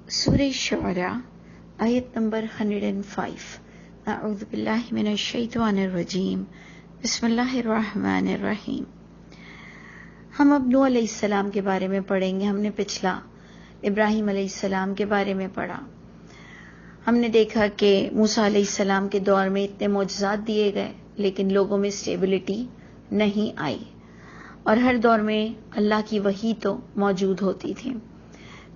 سورہ شعراء آیت نمبر 105 اعوذ باللہ من الشیطان الرجیم بسم اللہ الرحمن الرحیم۔ ہم اب نوح علیہ السلام کے بارے میں پڑھیں گے۔ ہم نے پچھلا ابراہیم علیہ السلام کے بارے میں پڑھا۔ ہم نے دیکھا کہ موسیٰ علیہ السلام کے دور میں اتنے معجزات دیے گئے لیکن لوگوں میں اسٹیبلٹی نہیں آئی، اور ہر دور میں اللہ کی وحی تو موجود ہوتی تھی۔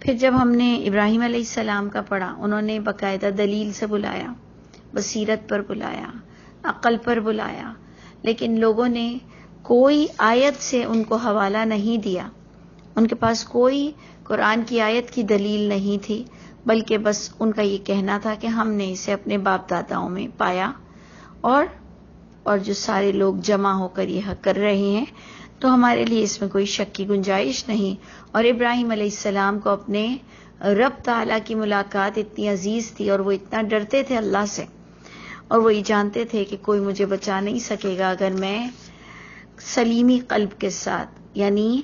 پھر جب ہم نے ابراہیم علیہ السلام کا پڑھا، انہوں نے باقاعدہ دلیل سے بلایا، بصیرت پر بلایا، عقل پر بلایا، لیکن لوگوں نے کوئی آیت سے ان کو حوالہ نہیں دیا۔ ان کے پاس کوئی قرآن کی آیت کی دلیل نہیں تھی، بلکہ بس ان کا یہ کہنا تھا کہ ہم نے اسے اپنے باپ داداؤں میں پایا، اور جو سارے لوگ جمع ہو کر یہ کر رہے ہیں تو ہمارے لیے اس میں کوئی شک کی گنجائش نہیں۔ اور ابراہیم علیہ السلام کو اپنے رب تعالیٰ کی ملاقات اتنی عزیز تھی، اور وہ اتنا ڈرتے تھے اللہ سے، اور وہ یہ جانتے تھے کہ کوئی مجھے بچا نہیں سکے گا اگر میں سلیمی قلب کے ساتھ، یعنی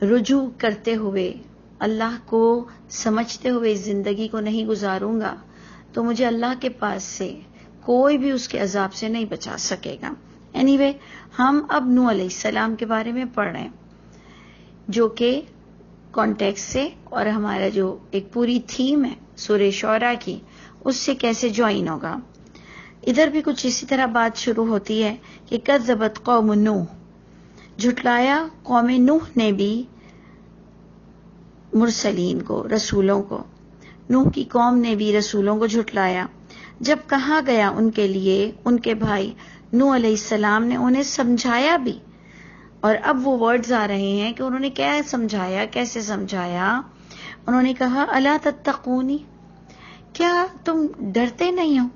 رجوع کرتے ہوئے، اللہ کو سمجھتے ہوئے زندگی کو نہیں گزاروں گا تو مجھے اللہ کے پاس سے کوئی بھی اس کے عذاب سے نہیں بچا سکے گا۔ anyway، ہم اب نوح علیہ السلام کے بارے میں پڑھ رہے ہیں، جو کہ کانٹیکسٹ سے اور ہمارا جو ایک پوری تھیم ہے سورہ شعراء کی، اس سے کیسے جوائن ہوگا۔ ادھر بھی کچھ اسی طرح بات شروع ہوتی ہے کہ کذبت قوم نوح، جھٹلایا قوم نوح نے بھی مرسلین کو، رسولوں کو۔ نوح کی قوم نے بھی رسولوں کو جھٹلایا۔ جب کہا گیا ان کے لیے، ان کے بھائی نوح علیہ السلام نے انہیں سمجھایا بھی، اور اب وہ ورڈز آ رہے ہیں کہ انہوں نے کیا سمجھایا، کیسے سمجھایا۔ انہوں نے کہا الا تتقونی، کیا تم ڈرتے نہیں ہو،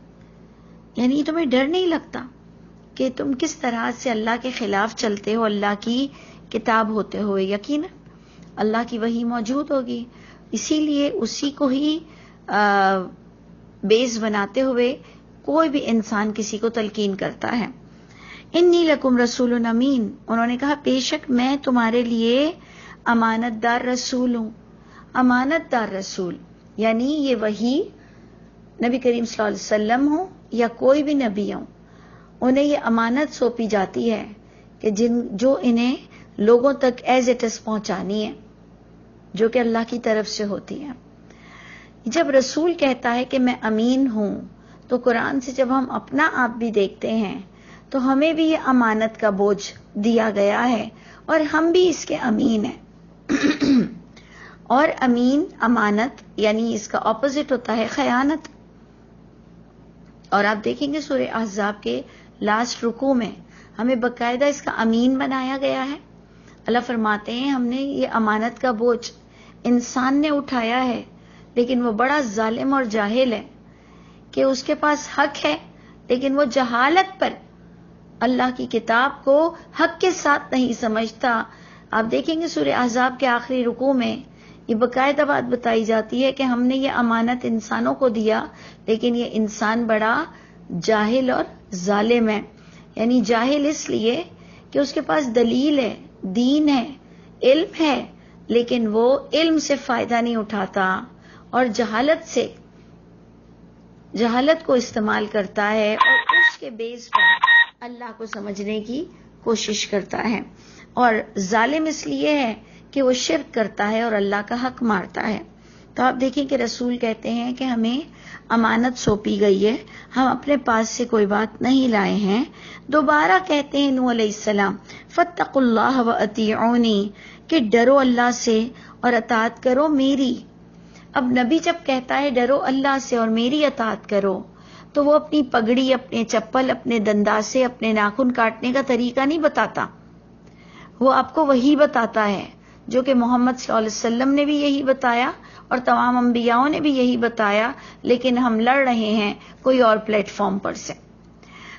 یعنی تمہیں ڈر نہیں لگتا کہ تم کس طرح سے اللہ کے خلاف چلتے ہو، اللہ کی کتاب ہوتے ہوئے۔ یقیناً اللہ کی وحی موجود ہوگی، اسی لیے اسی کو ہی بیس بناتے ہوئے کوئی بھی انسان کسی کو تلقین کرتا ہے۔ انی لکم رسول امین، انہوں نے کہا بے شک میں تمہارے لیے امانت دار رسول ہوں۔ امانت دار رسول یعنی یہ وحی نبی کریم صلی اللہ علیہ وسلم ہوں یا کوئی بھی نبی ہوں، انہیں یہ امانت سونپی جاتی ہے کہ جو انہیں لوگوں تک ایز اٹ از پہنچانی ہے، جو کہ اللہ کی طرف سے ہوتی ہے۔ جب رسول کہتا ہے کہ میں امین ہوں، تو قرآن سے جب ہم اپنا آپ بھی دیکھتے ہیں تو ہمیں بھی یہ امانت کا بوجھ دیا گیا ہے، اور ہم بھی اس کے امین ہیں۔ اور امین، امانت یعنی اس کا اپوزٹ ہوتا ہے خیانت۔ اور آپ دیکھیں گے سورہ احزاب کے لاسٹ رکوع میں ہمیں باقاعدہ اس کا امین بنایا گیا ہے۔ اللہ فرماتے ہیں ہم نے یہ امانت کا بوجھ انسان نے اٹھایا ہے، لیکن وہ بڑا ظالم اور جاہل ہے کہ اس کے پاس حق ہے لیکن وہ جہالت پر اللہ کی کتاب کو حق کے ساتھ نہیں سمجھتا۔ آپ دیکھیں گے سورہ احزاب کے آخری رکوع میں یہ باقاعدہ بات بتائی جاتی ہے کہ ہم نے یہ امانت انسانوں کو دیا، لیکن یہ انسان بڑا جاہل اور ظالم ہے۔ یعنی جاہل اس لیے کہ اس کے پاس دلیل ہے، دین ہے، علم ہے، لیکن وہ علم سے فائدہ نہیں اٹھاتا، اور جہالت کو استعمال کرتا ہے، اور اس کے بیس پر اللہ کو سمجھنے کی کوشش کرتا ہے۔ اور ظالم اس لیے ہے کہ وہ شرک کرتا ہے اور اللہ کا حق مارتا ہے۔ تو آپ دیکھیں کہ رسول کہتے ہیں کہ ہمیں امانت سونپی گئی ہے، ہم اپنے پاس سے کوئی بات نہیں لائے ہیں۔ دوبارہ کہتے ہیں نوح علیہ السلام فاتقوا اللہ واطیعونی، کہ ڈرو اللہ سے اور اطاعت کرو میری۔ اب نبی جب کہتا ہے ڈرو اللہ سے اور میری اطاعت کرو، تو وہ اپنی پگڑی، اپنے چپل، اپنے دنداسے، اپنے ناخن کاٹنے کا طریقہ نہیں بتاتا، وہ آپ کو وہی بتاتا ہے جو کہ محمد صلی اللہ علیہ وسلم نے بھی یہی بتایا اور تمام انبیاءوں نے بھی یہی بتایا، لیکن ہم لڑ رہے ہیں کوئی اور پلیٹ فارم پر سے۔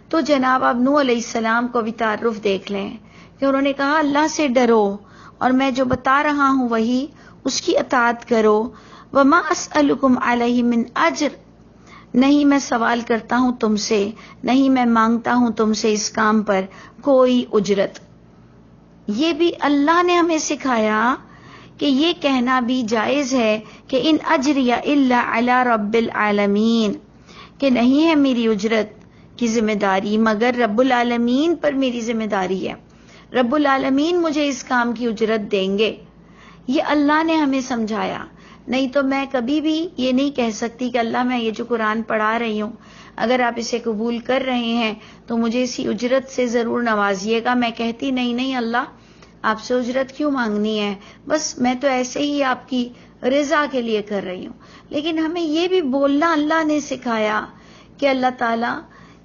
تو جناب اب نوح علیہ السلام کو بھی تعارف دیکھ لیں کہ انہوں نے کہا اللہ سے ڈرو، اور میں جو بتا رہا ہوں وہی اس کی اطاعت کرو۔ وما اسألکم علیہ من اجر، نہیں میں سوال کرتا ہوں تم سے، نہیں میں مانگتا ہوں تم سے اس کام پر کوئی اجرت۔ یہ بھی اللہ نے ہمیں سکھایا کہ یہ کہنا بھی جائز ہے کہ ان اجریہ الا علی رب العالمین، کہ نہیں ہے میری اجرت کی ذمہ داری مگر رب العالمین پر میری ذمہ داری ہے، رب العالمین مجھے اس کام کی اجرت دیں گے۔ یہ اللہ نے ہمیں سمجھایا، نہیں تو میں کبھی بھی یہ نہیں کہہ سکتی کہ اللہ میں یہ جو قرآن پڑھا رہی ہوں اگر آپ اسے قبول کر رہے ہیں تو مجھے اسی اجرت سے ضرور نوازیے گا۔ میں کہتی نہیں اللہ آپ سے اجرت کیوں مانگنی ہے، بس میں تو ایسے ہی آپ کی رضا کے لیے کر رہی ہوں۔ لیکن ہمیں یہ بھی بولنا اللہ نے سکھایا کہ اللہ تعالیٰ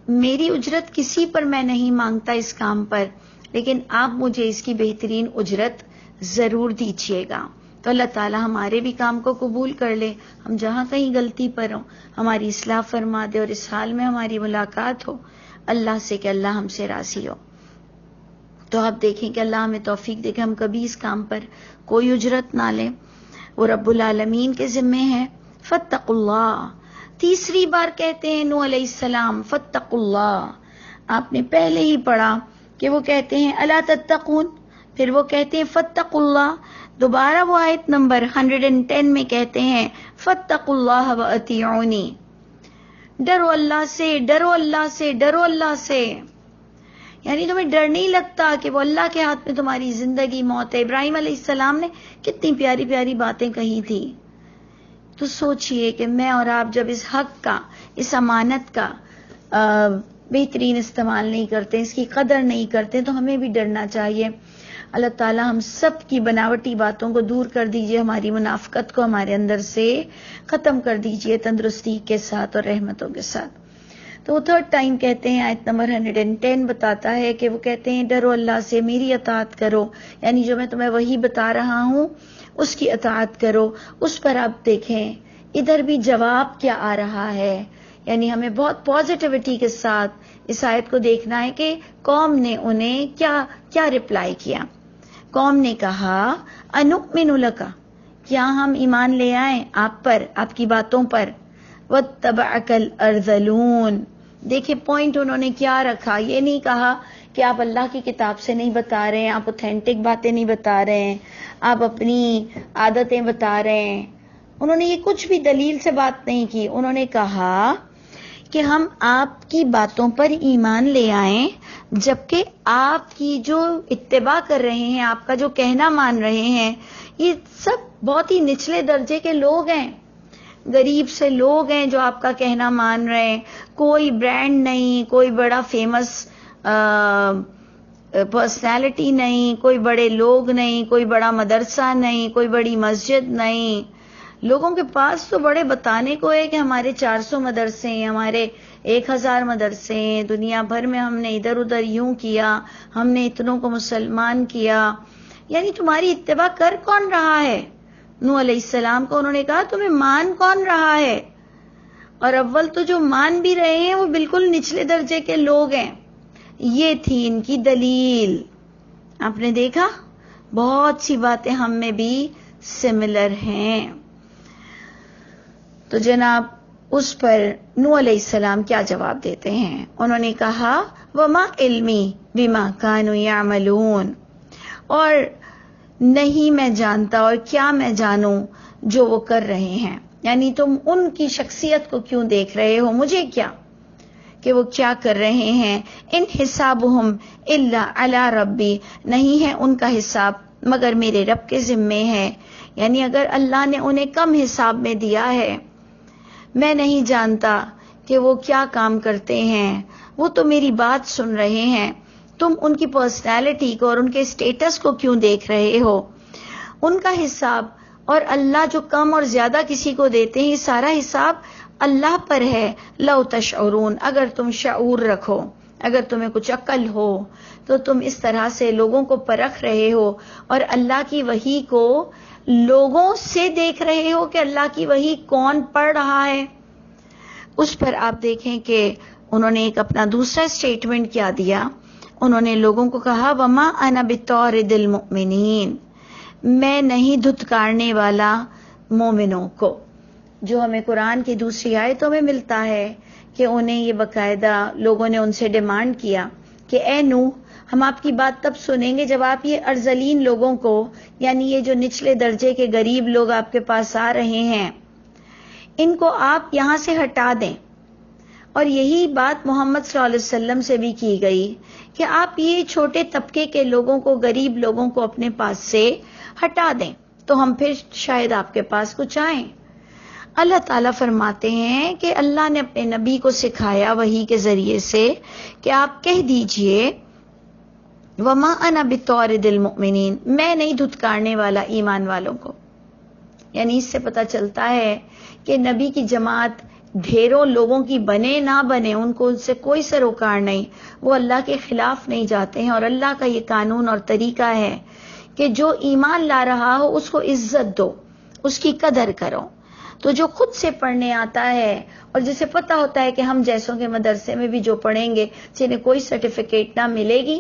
میری اجرت کسی پر میں نہیں مانگتا اس کام پر، لیکن آپ مجھے اس کی بہترین اجرت ضرور دیجیے گا۔ تو اللہ تعالیٰ ہمارے بھی کام کو قبول کر لے، ہم جہاں کہیں غلطی پر ہوں ہماری اصلاح فرما دے، اور اس حال میں ہماری ملاقات ہو اللہ سے کہ اللہ ہم سے راضی ہو۔ تو آپ دیکھیں کہ اللہ ہمیں توفیق دے کہ ہم کبھی اس کام پر کوئی اجرت نہ لیں، وہ رب العالمین کے ذمے ہے۔ فاتقوا اللہ، تیسری بار کہتے ہیں نوح علیہ السلام فاتقوا اللہ۔ آپ نے پہلے ہی پڑھا کہ وہ کہتے ہیں الا تتقون، پھر وہ کہتے ہیں فاتقوا اللہ، دوبارہ وہ آیت نمبر 110 میں کہتے ہیں فاتقوا اللہ واطیعونی، ڈرو اللہ سے، ڈرو اللہ سے، ڈرو اللہ سے۔ یعنی تمہیں ڈر نہیں لگتا کہ وہ اللہ کے ہاتھ میں تمہاری زندگی موت ہے۔ ابراہیم علیہ السلام نے کتنی پیاری پیاری باتیں کہی تھی۔ تو سوچئے کہ میں اور آپ جب اس حق کا، اس امانت کا بہترین استعمال نہیں کرتے، اس کی قدر نہیں کرتے، تو ہمیں بھی ڈرنا چاہیے۔ اللہ تعالی ہم سب کی بناوٹی باتوں کو دور کر دیجئے، ہماری منافقت کو ہمارے اندر سے ختم کر دیجئے تندرستی کے ساتھ اور رحمتوں کے ساتھ۔ تو وہ تھرڈ ٹائم کہتے ہیں، آیت نمبر 110 بتاتا ہے کہ وہ کہتے ہیں ڈرو اللہ سے، میری اطاعت کرو، یعنی جو میں تمہیں وہی بتا رہا ہوں اس کی اطاعت کرو۔ اس پر آپ دیکھیں ادھر بھی جواب کیا آ رہا ہے، یعنی ہمیں بہت پازیٹیوٹی کے ساتھ اس آیت کو دیکھنا ہے کہ قوم نے انہیں کیا رپلائی کیا۔ قوم نے کہا انؤمن لک، کیا ہم ایمان لے آئیں آپ پر، آپ کی باتوں پر، واتبعک الارذلون۔ دیکھیں پوائنٹ انہوں نے کیا رکھا، یہ نہیں کہا کہ آپ اللہ کی کتاب سے نہیں بتا رہے ہیں، آپ اوتھینٹک باتیں نہیں بتا رہے ہیں، آپ اپنی عادتیں بتا رہے ہیں۔ انہوں نے یہ کچھ بھی دلیل سے بات نہیں کی، انہوں نے کہا کہ ہم آپ کی باتوں پر ایمان لے آئیں جبکہ آپ کی جو اتباع کر رہے ہیں، آپ کا جو کہنا مان رہے ہیں، یہ سب بہت ہی نچلے درجے کے لوگ ہیں، غریب سے لوگ ہیں جو آپ کا کہنا مان رہے ہیں۔ کوئی برانڈ نہیں، کوئی بڑا فیمس پرسنالٹی نہیں، کوئی بڑے لوگ نہیں، کوئی بڑا مدرسہ نہیں، کوئی بڑی مسجد نہیں۔ لوگوں کے پاس تو بڑے بتانے کو ہے کہ ہمارے 400 مدرسے ہیں، ہمارے 1000 مدرسے ہیں، دنیا بھر میں ہم نے ادھر ادھر یوں کیا، ہم نے اتنوں کو مسلمان کیا۔ یعنی تمہاری اتباع کر کون رہا ہے؟ نوح علیہ السلام کو انہوں نے کہا تمہیں مان کون رہا ہے؟ اور اول تو جو مان بھی رہے ہیں وہ بالکل نچلے درجے کے لوگ ہیں۔ یہ تھی ان کی دلیل۔ آپ نے دیکھا بہت سی باتیں ہم میں بھی سملر ہیں۔ تو جناب اس پر نوح علیہ السلام کیا جواب دیتے ہیں؟ انہوں نے کہا وما علمی بما كانوا يعملون، اور نہیں میں جانتا اور کیا میں جانوں جو وہ کر رہے ہیں، یعنی تم ان کی شخصیت کو کیوں دیکھ رہے ہو، مجھے کیا کہ وہ کیا کر رہے ہیں۔ ان حسابهم الا علی ربی، نہیں ہے ان کا حساب مگر میرے رب کے ذمے ہے۔ یعنی اگر اللہ نے انہیں کم حساب میں دیا ہے، میں نہیں جانتا کہ وہ کیا کام کرتے ہیں، وہ تو میری بات سن رہے ہیں، تم ان کی پرسنالٹی کو اور ان کے اسٹیٹس کو کیوں دیکھ رہے ہو؟ ان کا حساب اور اللہ جو کم اور زیادہ کسی کو دیتے ہیں، یہ سارا حساب اللہ پر ہے۔ لو تشعرون، اگر تم شعور رکھو، اگر تمہیں کچھ عقل ہو تو تم اس طرح سے لوگوں کو پرکھ رہے ہو اور اللہ کی وحی کو لوگوں سے دیکھ رہے ہو کہ اللہ کی وحی کون پڑھ رہا ہے۔ اس پر آپ دیکھیں کہ انہوں نے ایک اپنا دوسرا سٹیٹمنٹ کیا دیا، انہوں نے لوگوں کو کہا وما انا بطارد المؤمنین، میں نہیں دھتکارنے والا مومنوں کو، جو ہمیں قرآن کی دوسری آیتوں میں ملتا ہے کہ انہیں یہ باقاعدہ لوگوں نے ان سے ڈیمانڈ کیا کہ اے نوح ہم آپ کی بات تب سنیں گے جب آپ یہ ارذلین لوگوں کو، یعنی یہ جو نچلے درجے کے غریب لوگ آپ کے پاس آ رہے ہیں، ان کو آپ یہاں سے ہٹا دیں۔ اور یہی بات محمد صلی اللہ علیہ وسلم سے بھی کی گئی کہ آپ یہ چھوٹے طبقے کے لوگوں کو، غریب لوگوں کو اپنے پاس سے ہٹا دیں تو ہم پھر شاید آپ کے پاس کچھ آئیں۔ اللہ تعالیٰ فرماتے ہیں کہ اللہ نے اپنے نبی کو سکھایا وحی کے ذریعے سے کہ آپ کہہ دیجئے وَمَا أَنَا بِطَارِدِ الْمُؤْمِنِينَ، میں نہیں دھتکارنے والا ایمان والوں کو۔ یعنی اس سے پتہ چلتا ہے کہ نبی کی جماعت ڈھیروں لوگوں کی بنے نہ بنے، ان کو ان سے کوئی سروکار نہیں، وہ اللہ کے خلاف نہیں جاتے ہیں۔ اور اللہ کا یہ قانون اور طریقہ ہے کہ جو ایمان لا رہا ہو اس کو عزت دو، اس کی قدر کرو۔ تو جو خود سے پڑھنے آتا ہے اور جسے پتہ ہوتا ہے کہ ہم جیسوں کے مدرسے میں بھی جو پڑھیں گے جنہیں کوئی سرٹیفکیٹ نہ ملے گی،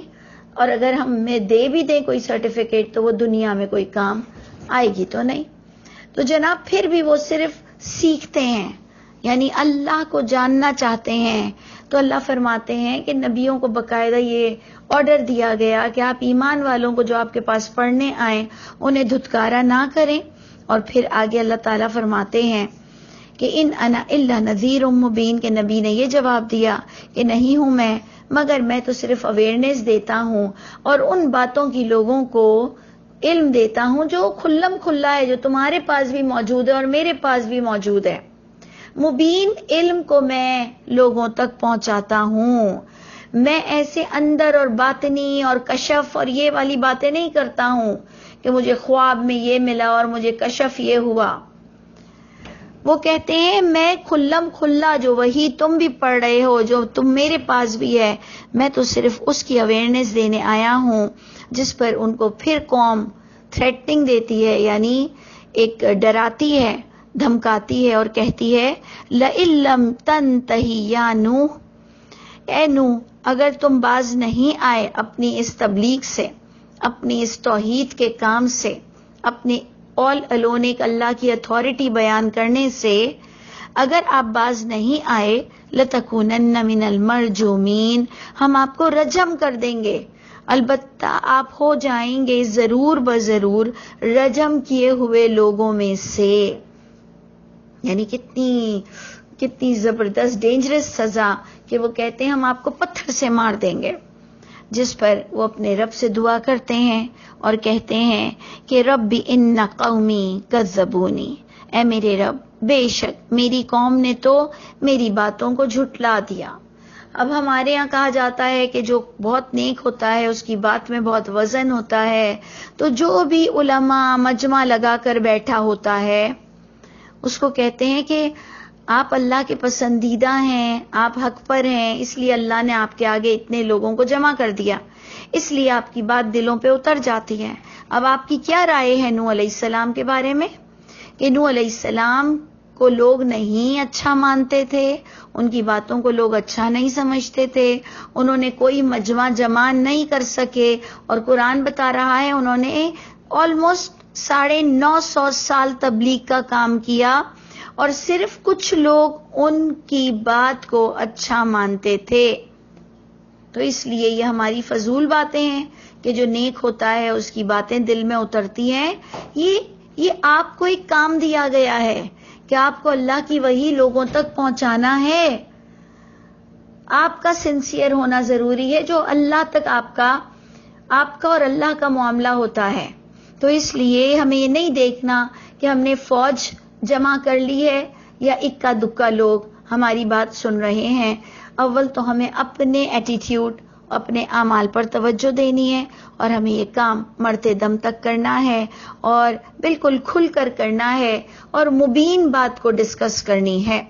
اور اگر ہمیں دے بھی دیں کوئی سرٹیفکیٹ تو وہ دنیا میں کوئی کام آئے گی تو نہیں، تو جناب پھر بھی وہ صرف سیکھتے ہیں، یعنی اللہ کو جاننا چاہتے ہیں۔ تو اللہ فرماتے ہیں کہ نبیوں کو باقاعدہ یہ آرڈر دیا گیا کہ آپ ایمان والوں کو جو آپ کے پاس پڑھنے آئیں انہیں دھتکارا نہ کریں۔ اور پھر آگے اللہ تعالیٰ فرماتے ہیں کہ ان انا الا نذیر مبین، کے نبی نے یہ جواب دیا کہ نہیں ہوں میں، مگر میں تو صرف اویئرنیس دیتا ہوں اور ان باتوں کی لوگوں کو علم دیتا ہوں جو کھلم کھلا ہے، جو تمہارے پاس بھی موجود ہے اور میرے پاس بھی موجود ہے۔ مبین علم کو میں لوگوں تک پہنچاتا ہوں، میں ایسے اندر اور باطنی اور کشف اور یہ والی باتیں نہیں کرتا ہوں کہ مجھے خواب میں یہ ملا اور مجھے کشف یہ ہوا۔ وہ کہتے ہیں میں کھلم کھلا جو وہی تم بھی پڑھ رہے ہو، جو تم میرے پاس بھی ہے، میں تو صرف اس کی اویئرنیس دینے آیا ہوں جس پر ان کو پھر قوم تھریٹنگ دیتی ہے، یعنی ایک ڈراتی ہے، دھمکاتی ہے اور کہتی ہے لَإِن لَّمْ تَنْتَهِ يَا نُوح، اے نوح اگر تم باز نہیں آئے اپنی اس تبلیغ سے، اپنی اس توحید کے کام سے، اپنے آل الون ایک اللہ کی اتھارٹی بیان کرنے سے، اگر آپ باز نہیں آئے لَتَكُونَنَّ مِنَ الْمَرْجُومِينَ، ہم آپ کو رجم کر دیں گے، البتہ آپ ہو جائیں گے ضرور بضرور رجم کیے ہوئے لوگوں میں سے۔ یعنی کتنی زبردست ڈینجرس سزا کہ وہ کہتے ہیں ہم آپ کو پتھر سے مار دیں گے، جس پر وہ اپنے رب سے دعا کرتے ہیں اور کہتے ہیں کہ رب ان قومی کذبونی، اے میرے رب بے شک میری قوم نے تو میری باتوں کو جھٹلا دیا۔ اب ہمارے یہاں کہا جاتا ہے کہ جو بہت نیک ہوتا ہے اس کی بات میں بہت وزن ہوتا ہے، تو جو بھی علماء مجمع لگا کر بیٹھا ہوتا ہے اس کو کہتے ہیں کہ آپ اللہ کے پسندیدہ ہیں، آپ حق پر ہیں، اس لیے اللہ نے آپ کے آگے اتنے لوگوں کو جمع کر دیا، اس لیے آپ کی بات دلوں پہ اتر جاتی ہے۔ اب آپ کی کیا رائے ہے نوح علیہ السلام کے بارے میں؟ کہ نوح علیہ السلام کو لوگ نہیں اچھا مانتے تھے، ان کی باتوں کو لوگ اچھا نہیں سمجھتے تھے، انہوں نے کوئی مجمع جمع نہیں کر سکے، اور قرآن بتا رہا ہے انہوں نے آلموسٹ 950 سال تبلیغ کا کام کیا اور صرف کچھ لوگ ان کی بات کو اچھا مانتے تھے۔ تو اس لیے یہ ہماری فضول باتیں ہیں کہ جو نیک ہوتا ہے اس کی باتیں دل میں اترتی ہیں۔ یہ آپ کو ایک کام دیا گیا ہے کہ آپ کو اللہ کی وحی لوگوں تک پہنچانا ہے، آپ کا سنسیئر ہونا ضروری ہے، جو اللہ تک آپ کا اور اللہ کا معاملہ ہوتا ہے۔ تو اس لیے ہمیں یہ نہیں دیکھنا کہ ہم نے فوج جمع کر لی ہے یا اکا دکا لوگ ہماری بات سن رہے ہیں۔ اول تو ہمیں اپنے ایٹیٹیوڈ، اپنے اعمال پر توجہ دینی ہے اور ہمیں یہ کام مرتے دم تک کرنا ہے اور بالکل کھل کر کرنا ہے اور مبین بات کو ڈسکس کرنی ہے۔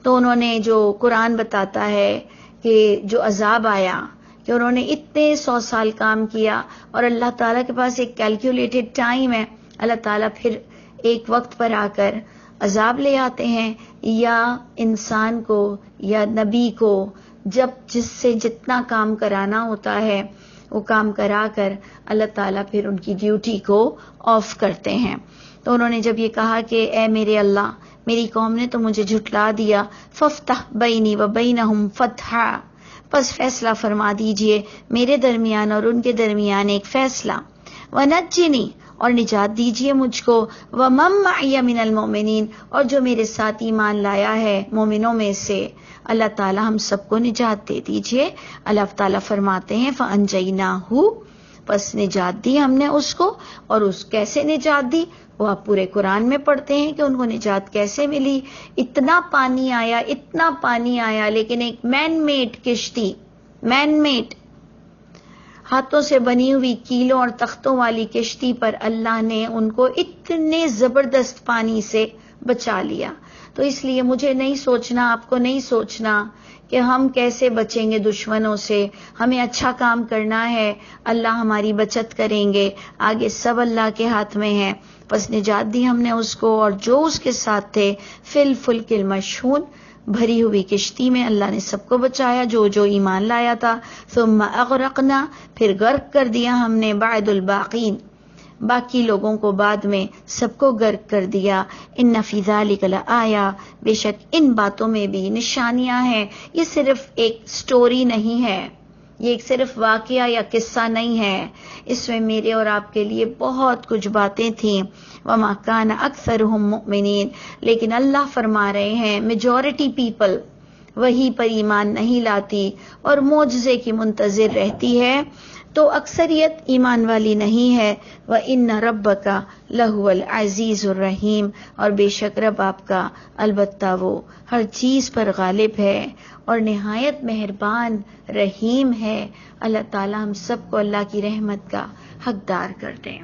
تو انہوں نے جو قرآن بتاتا ہے کہ جو عذاب آیا کہ انہوں نے اتنے 100 سال کام کیا اور اللہ تعالیٰ کے پاس ایک کیلکولیٹڈ ٹائم ہے، اللہ تعالیٰ پھر ایک وقت پر آ کر عذاب لے آتے ہیں، یا انسان کو یا نبی کو جس سے جتنا کام کرانا ہوتا ہے وہ کام کرا کر اللہ تعالیٰ پھر ان کی ڈیوٹی کو آف کرتے ہیں۔ تو انہوں نے جب یہ کہا کہ اے میرے اللہ میری قوم نے تو مجھے جھٹلا دیا، ففتح بینی و بینہم فتحا، بس فیصلہ فرما دیجئے میرے درمیان اور ان کے درمیان ایک فیصلہ، وَنَجِّنِي اور نجات دیجئے مجھ کو، وَمَن مَّعِیَ مِنَ الْمُؤْمِنِینَ اور جو میرے ساتھ ایمان لایا ہے مومنوں میں سے، اللہ تعالی ہم سب کو نجات دے دیجئے۔ اللہ تعالی فرماتے ہیں فَأَنجَيْنَاهُ پس نجات دی ہم نے اس کو، اور اس کیسے نجات دی وہ آپ پورے قرآن میں پڑھتے ہیں کہ ان کو نجات کیسے ملی۔ اتنا پانی آیا لیکن ایک مین میڈ کشتی، مین میڈ ہاتھوں سے بنی ہوئی کیلوں اور تختوں والی کشتی پر اللہ نے ان کو اتنے زبردست پانی سے بچا لیا۔ تو اس لیے مجھے نہیں سوچنا، آپ کو نہیں سوچنا کہ ہم کیسے بچیں گے دشمنوں سے، ہمیں اچھا کام کرنا ہے، اللہ ہماری بچت کریں گے، آگے سب اللہ کے ہاتھ میں ہے۔ پس نجات دی ہم نے اس کو اور جو اس کے ساتھ تھے، فی الفلک المشحون بھری ہوئی کشتی میں اللہ نے سب کو بچایا جو ایمان لایا تھا۔ ثم اغرقنا پھر غرق کر دیا ہم نے بعد الباقین باقی لوگوں کو بعد میں سب کو غرق کر دیا۔ ان فی ذلک لآیہ بے شک ان باتوں میں بھی نشانیاں ہیں، یہ صرف ایک سٹوری نہیں ہے، یہ ایک صرف واقعہ یا قصہ نہیں ہے، اس میں میرے اور آپ کے لیے بہت کچھ باتیں تھیں۔ وما کان اکثرهم مؤمنین لیکن اللہ فرما رہے ہیں میجورٹی پیپل وہی پر ایمان نہیں لاتی اور معجزے کی منتظر رہتی ہے، تو اکثریت ایمان والی نہیں ہے۔ وَإِنَّ رَبَّكَ لَهُوَ الْعَزِيزُ الرَّحِيمُ اور بے شک رب آپ کا البتہ وہ ہر چیز پر غالب ہے اور نہایت مہربان رحیم ہے۔ اللہ تعالی ہم سب کو اللہ کی رحمت کا حقدار کر دیں۔